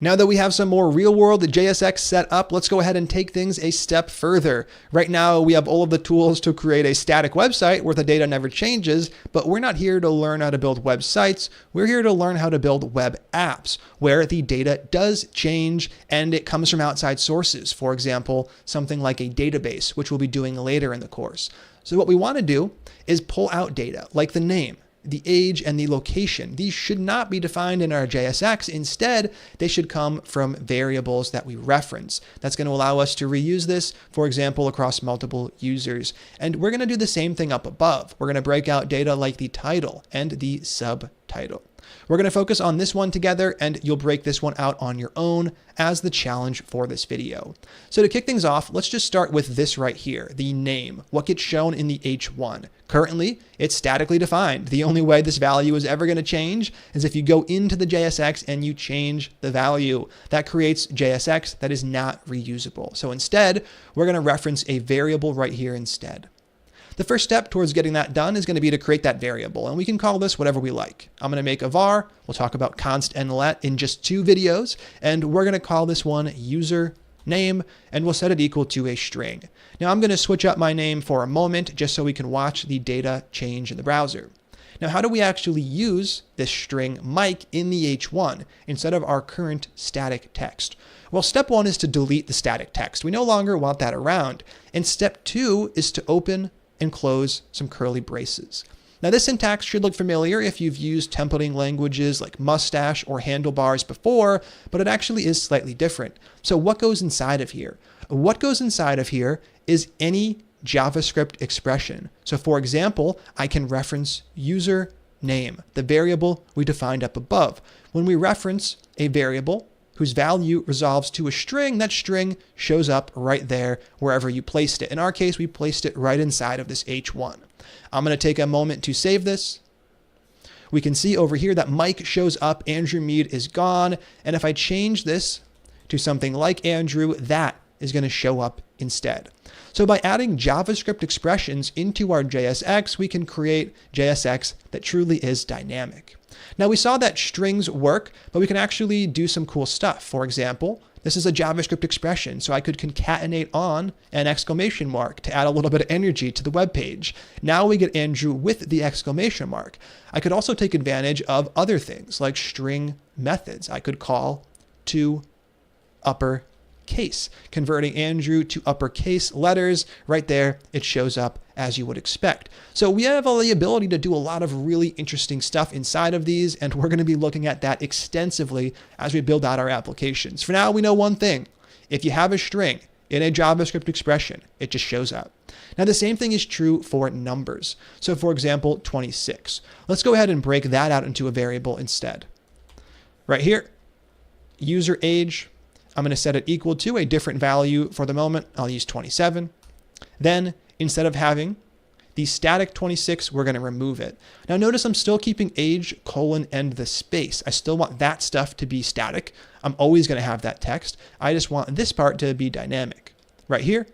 Now that we have some more real-world JSX set up, let's go ahead and take things a step further. Right now, we have all of the tools to create a static website where the data never changes, but we're not here to learn how to build websites. We're here to learn how to build web apps where the data does change and it comes from outside sources. For example, something like a database, which we'll be doing later in the course. So what we want to do is pull out data like the name, the age, and the location. These should not be defined in our JSX. Instead, they should come from variables that we reference. That's going to allow us to reuse this, for example, across multiple users. And we're going to do the same thing up above. We're going to break out data like the title and the subtitle. We're going to focus on this one together, and you'll break this one out on your own as the challenge for this video. So to kick things off, let's just start with this right here, the name, what gets shown in the H1. Currently, it's statically defined. The only way this value is ever going to change is if you go into the JSX and you change the value. That creates JSX that is not reusable. So instead, we're going to reference a variable right here instead. The first step towards getting that done is going to be to create that variable, and we can call this whatever we like. I'm going to make a var. We'll talk about const and let in just 2 videos, and we're going to call this one user name, and we'll set it equal to a string. Now I'm going to switch up my name for a moment just so we can watch the data change in the browser. Now, how do we actually use this string Mike in the H1 instead of our current static text? Well, step 1 is to delete the static text. We no longer want that around. And step 2 is to open and close some curly braces. Now this syntax should look familiar if you've used templating languages like Mustache or Handlebars before, but it actually is slightly different. So what goes inside of here? What goes inside of here is any JavaScript expression. So for example, I can reference user name, the variable we defined up above. When we reference a variable whose value resolves to a string, that string shows up right there wherever you placed it. In our case, we placed it right inside of this H1. I'm going to take a moment to save this. We can see over here that Mike shows up, Andrew Mead is gone, and if I change this to something like Andrew, that is going to show up instead. So by adding JavaScript expressions into our JSX, we can create JSX that truly is dynamic. Now we saw that strings work, but we can actually do some cool stuff. For example, this is a JavaScript expression, so I could concatenate on an exclamation mark to add a little bit of energy to the web page. Now we get Andrew with the exclamation mark. I could also take advantage of other things like string methods. I could call to uppercase, converting Andrew to uppercase letters. Right there, it shows up as you would expect. So we have the ability to do a lot of really interesting stuff inside of these, and we're going to be looking at that extensively as we build out our applications. For now, we know one thing. If you have a string in a JavaScript expression, it just shows up. Now the same thing is true for numbers. So for example, 26. Let's go ahead and break that out into a variable instead. Right here, user age, I'm going to set it equal to a different value for the moment. I'll use 27. Then instead of having the static 26, we're going to remove it. Now notice I'm still keeping age, colon, and the space. I still want that stuff to be static. I'm always going to have that text. I just want this part to be dynamic. Right here,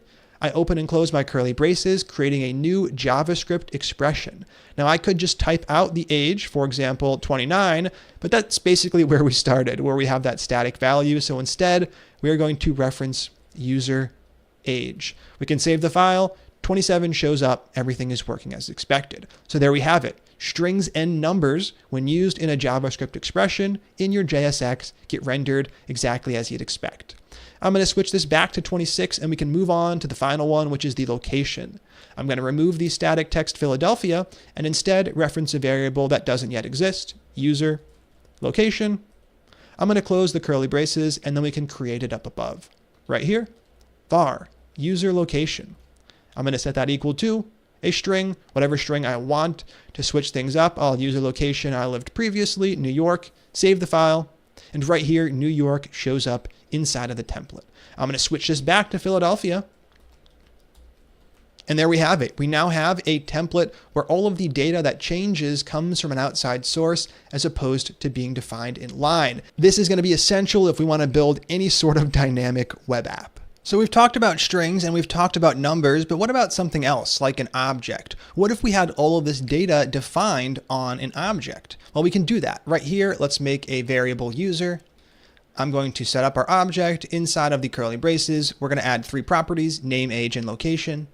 I open and close my curly braces, creating a new JavaScript expression. Now I could just type out the age, for example, 29, but that's basically where we started, where we have that static value. So instead, we are going to reference user age. We can save the file. 27 shows up, everything is working as expected. So there we have it. Strings and numbers, when used in a JavaScript expression in your JSX, get rendered exactly as you'd expect. I'm going to switch this back to 26 and we can move on to the final one, which is the location. I'm going to remove the static text Philadelphia and instead reference a variable that doesn't yet exist, user location. I'm going to close the curly braces and then we can create it up above. Right here, var, user location. I'm going to set that equal to a string, whatever string I want. To switch things up, I'll use a location I lived previously, New York, save the file, and right here, New York shows up inside of the template. I'm going to switch this back to Philadelphia, and there we have it. We now have a template where all of the data that changes comes from an outside source as opposed to being defined in line. This is going to be essential if we want to build any sort of dynamic web app. So we've talked about strings and we've talked about numbers, but what about something else like an object? What if we had all of this data defined on an object? Well, we can do that. Right here, let's make a variable user. I'm going to set up our object inside of the curly braces. We're going to add 3 properties, name, age, and location.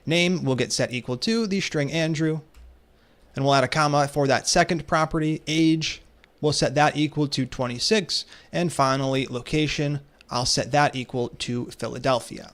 Name will get set equal to the string Andrew. And we'll add a comma for that second property. Age, we'll set that equal to 26. And finally, location, I'll set that equal to Philadelphia.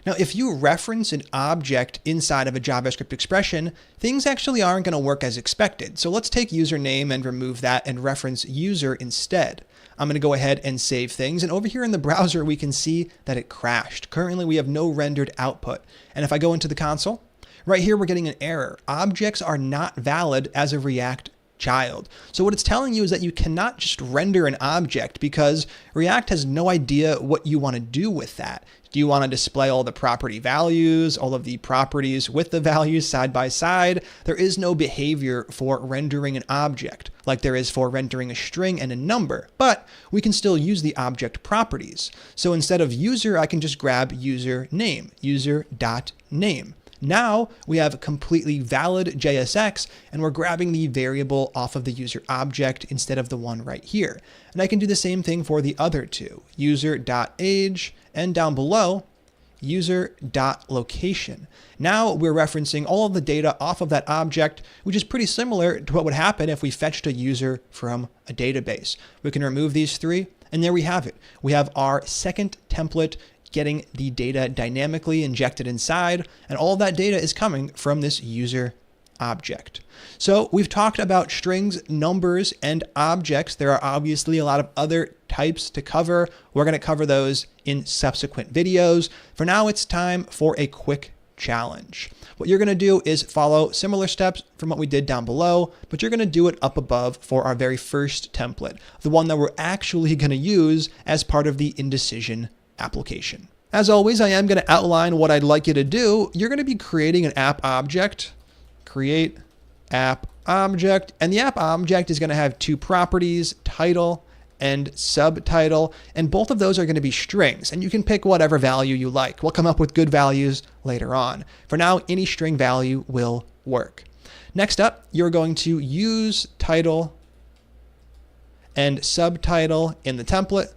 Now, if you reference an object inside of a JavaScript expression, things actually aren't going to work as expected. So let's take username and remove that and reference user instead. I'm going to go ahead and save things. And over here in the browser, we can see that it crashed. Currently, we have no rendered output. And if I go into the console, right here, we're getting an error. Objects are not valid as a React child. So what it's telling you is that you cannot just render an object because React has no idea what you want to do with that. Do you want to display all the property values, all of the properties with the values side by side? There is no behavior for rendering an object like there is for rendering a string and a number, but we can still use the object properties. So instead of user, I can just grab user name, user.name. Now we have completely valid JSX and we're grabbing the variable off of the user object instead of the one right here. And I can do the same thing for the other two, user.age and down below, user.location. Now we're referencing all of the data off of that object, which is pretty similar to what would happen if we fetched a user from a database. We can remove these 3 and there we have it. We have our second template getting the data dynamically injected inside, and all of that data is coming from this user object. So we've talked about strings, numbers, and objects. There are obviously a lot of other types to cover. We're going to cover those in subsequent videos. For now, it's time for a quick challenge. What you're going to do is follow similar steps from what we did down below, but you're going to do it up above for our very first template, the one that we're actually going to use as part of the indecision application. As always, I am going to outline what I'd like you to do. You're going to be creating an app object, create app object, and the app object is going to have 2 properties, title and subtitle, and both of those are going to be strings, and you can pick whatever value you like. We'll come up with good values later on. For now, any string value will work. Next up, you're going to use title and subtitle in the template.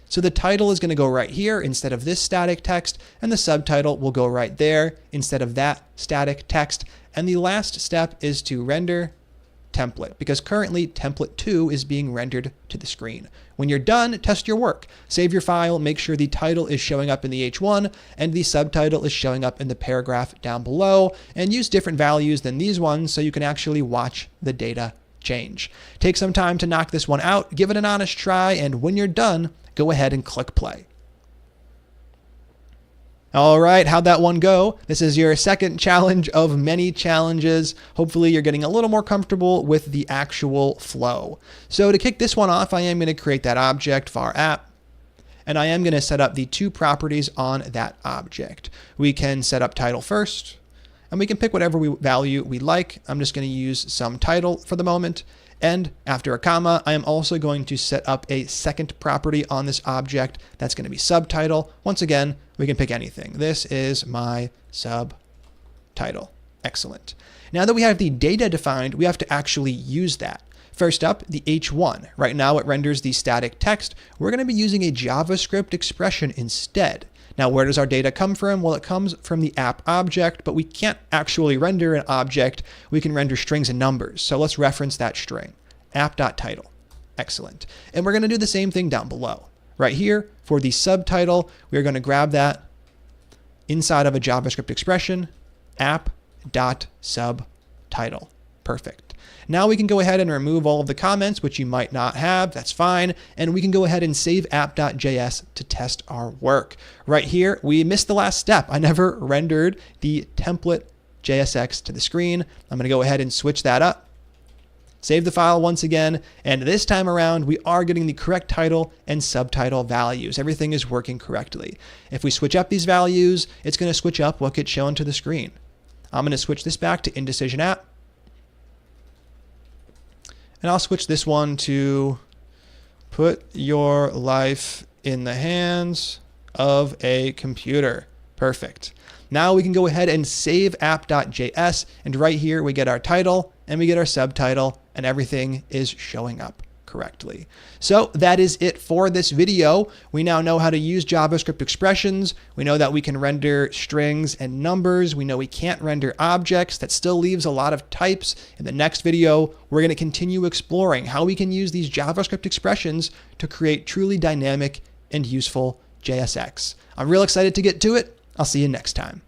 So the title is going to go right here instead of this static text, and the subtitle will go right there instead of that static text. And the last step is to render template, because currently template 2 is being rendered to the screen. When you're done, test your work. Save your file, make sure the title is showing up in the H1 and the subtitle is showing up in the paragraph down below, and use different values than these ones so you can actually watch the data change. Take some time to knock this one out, give it an honest try, and when you're done, go ahead and click play. All right, how'd that one go? This is your second challenge of many challenges. Hopefully you're getting a little more comfortable with the actual flow. So to kick this one off, I am going to create that object var app, and I am going to set up the 2 properties on that object. We can set up title first, and we can pick whatever value we like. I'm just going to use some title for the moment. And after a comma, I am also going to set up a second property on this object. That's going to be subtitle. Once again, we can pick anything. This is my subtitle. Excellent. Now that we have the data defined, we have to actually use that. First up, the H1. Right now it renders the static text. We're going to be using a JavaScript expression instead. Now, where does our data come from? Well, it comes from the app object, but we can't actually render an object. We can render strings and numbers. So let's reference that string, app.title. Excellent. And we're going to do the same thing down below. Right here, for the subtitle, we're going to grab that inside of a JavaScript expression, app.subtitle. Perfect. Now we can go ahead and remove all of the comments, which you might not have. That's fine. And we can go ahead and save app.js to test our work. Right here, we missed the last step. I never rendered the template JSX to the screen. I'm going to go ahead and switch that up. Save the file once again. And this time around, we are getting the correct title and subtitle values. Everything is working correctly. If we switch up these values, it's going to switch up what gets shown to the screen. I'm going to switch this back to indecision app. And I'll switch this one to put your life in the hands of a computer. Perfect. Now we can go ahead and save app.js. And right here, we get our title and we get our subtitle and everything is showing up correctly. So that is it for this video. We now know how to use JavaScript expressions. We know that we can render strings and numbers. We know we can't render objects. That still leaves a lot of types. In the next video, we're going to continue exploring how we can use these JavaScript expressions to create truly dynamic and useful JSX. I'm real excited to get to it. I'll see you next time.